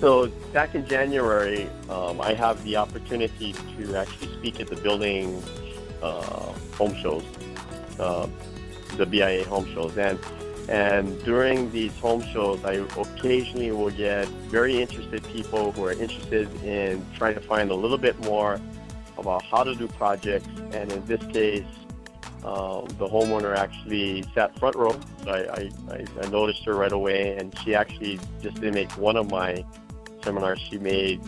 So back in January, I have the opportunity to actually speak at the building home shows, uh, the BIA home shows, and during these home shows, I occasionally will get very interested people who are interested in trying to find a little bit more about how to do projects. And in this case, the homeowner actually sat front row. So I noticed her right away, and she actually just didn't make one of my seminars. She made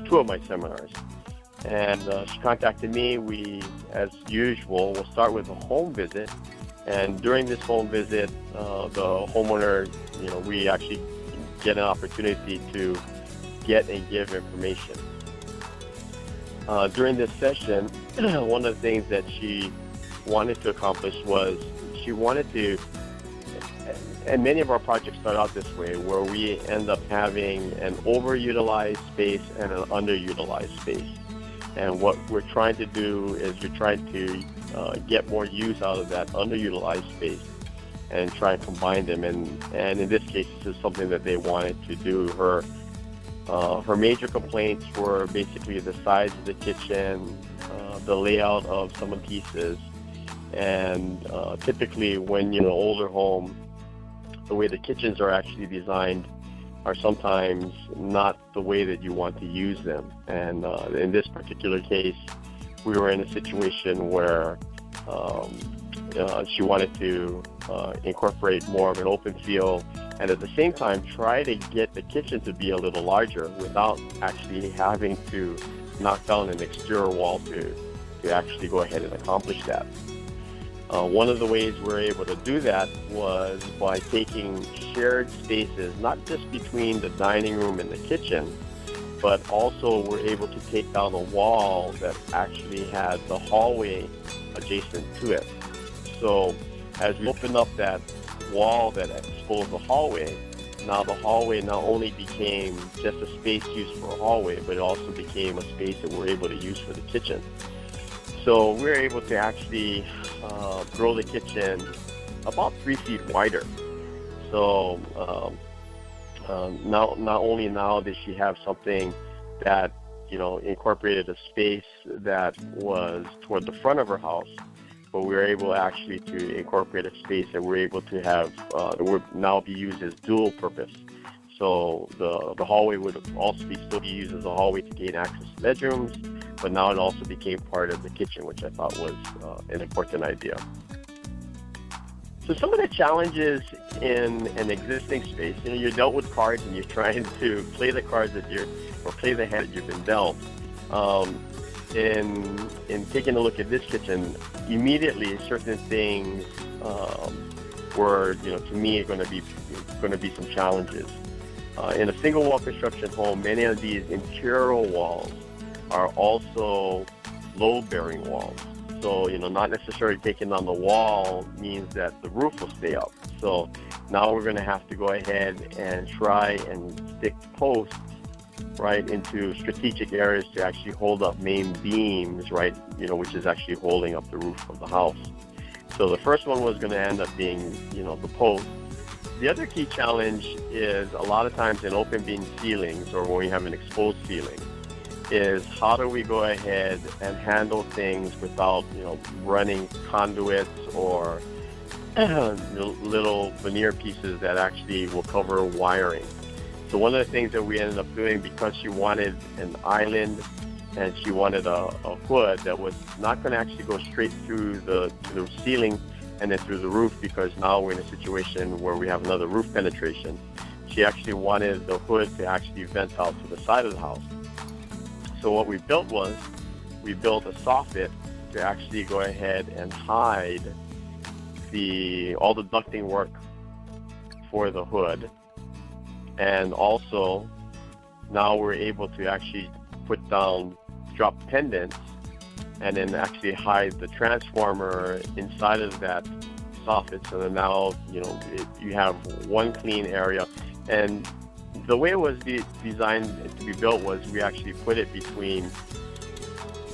two of my seminars. And she contacted me. We, as usual, will start with a home visit. And during this home visit, the homeowner, we actually get an opportunity to get and give information. During this session, one of the things that she wanted to accomplish was she wanted to, and many of our projects start out this way, where we end up having an overutilized space and an underutilized space. And what we're trying to do is we're trying to get more use out of that underutilized space and try and combine them. And in this case, this is something that they wanted to do. Her major complaints were basically the size of the kitchen, the layout of some of the pieces, and typically when you're in an older home, the way the kitchens are actually designed are sometimes not the way that you want to use them. And in this particular case, we were in a situation where she wanted to incorporate more of an open feel, and at the same time try to get the kitchen to be a little larger without actually having to knock down an exterior wall to actually go ahead and accomplish that. One of the ways we're able to do that was by taking shared spaces, not just between the dining room and the kitchen, but also we're able to take down a wall that actually had the hallway adjacent to it. So as we opened up that wall that exposed the hallway, now the hallway not only became just a space used for a hallway, but it also became a space that we're able to use for the kitchen. So we're able to actually grow the kitchen about 3 feet wider. So not only now does she have something that incorporated a space that was toward the front of her house, but we were able actually to incorporate a space that we're able to have that would now be used as dual purpose. So the hallway would also still be used as a hallway to gain access to bedrooms, but now it also became part of the kitchen, which I thought was an important idea. So some of the challenges in an existing space, you're dealt with cards and you're trying to play the cards play the hand that you've been dealt. In taking a look at this kitchen, immediately certain things were, to me, going to be some challenges. In a single wall construction home, many of these interior walls are also load-bearing walls. So, not necessarily taking down the wall means that the roof will stay up. So now we're going to have to go ahead and try and stick posts right into strategic areas to actually hold up main beams, right, which is actually holding up the roof of the house. So the first one was going to end up being, the post. The other key challenge is a lot of times in open beam ceilings, or when we have an exposed ceiling, is how do we go ahead and handle things without, running conduits or little veneer pieces that actually will cover wiring. So one of the things that we ended up doing, because she wanted an island and she wanted a hood that was not going to actually go straight through to the ceiling and then through the roof, because now we're in a situation where we have another roof penetration. She actually wanted the hood to actually vent out to the side of the house. So what we built was, we built a soffit to actually go ahead and hide all the ducting work for the hood. And also, now we're able to actually put down drop pendants and then actually hide the transformer inside of that soffit. So that now, you have one clean area. And the way it was designed to be built was we actually put it between,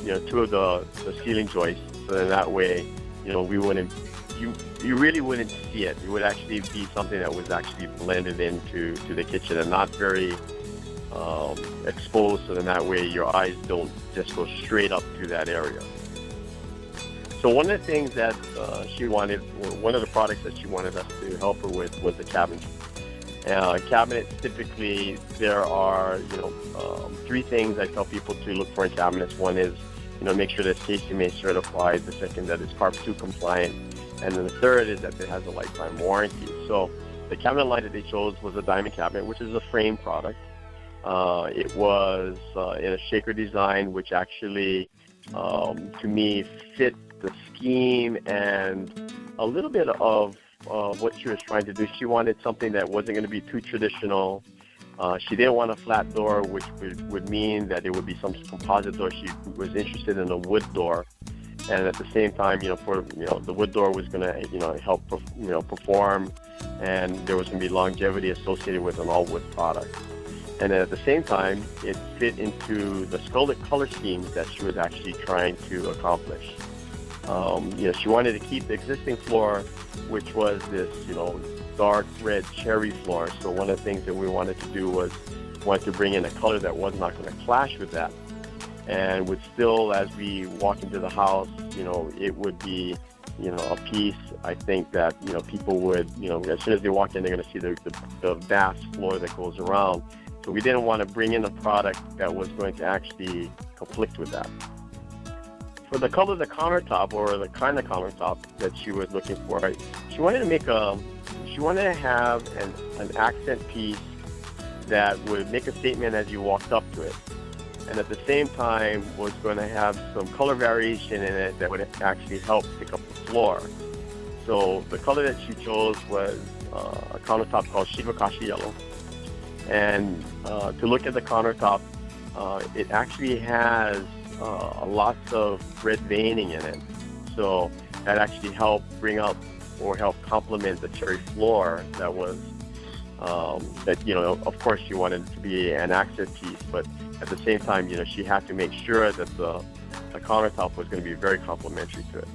two of the ceiling joists. So that way, we wouldn't, you really wouldn't see it. It would actually be something that was actually blended into the kitchen and not very exposed, so then that way your eyes don't just go straight up to that area. So one of the things that she wanted, or one of the products that she wanted us to help her with, was the cabinet. Cabinets, typically, there are, three things I tell people to look for in cabinets. One is, make sure that it's KCMA certified. The second, that it's CARP 2 compliant. And then the third is that it has a lifetime warranty. So the cabinet line that they chose was a diamond cabinet, which is a frame product. It was in a shaker design, which actually, to me, fit the scheme and a little bit of what she was trying to do. She wanted something that wasn't going to be too traditional. She didn't want a flat door, which would mean that it would be some composite door. She was interested in a wood door, and at the same time, the wood door was going to, help, perform, and there was going to be longevity associated with an all-wood product. And then at the same time, it fit into the color schemes that she was actually trying to accomplish. She wanted to keep the existing floor, which was this, dark red cherry floor. So one of the things that we wanted to do was to bring in a color that was not going to clash with that, and would still, as we walk into the house, it would be, a piece. I think that, people would, as soon as they walk in, they're going to see the vast floor that goes around. So we didn't want to bring in a product that was going to actually conflict with that. For the color of the countertop, or the kind of countertop that she was looking for, she wanted to have an accent piece that would make a statement as you walked up to it, and at the same time was going to have some color variation in it that would actually help pick up the floor. So the color that she chose was a countertop called Shivakashi Yellow. And to look at the countertop, it actually has lots of red veining in it. So that actually helped bring up or help complement the cherry floor that was, of course she wanted it to be an accent piece, but at the same time, she had to make sure that the countertop was going to be very complementary to it.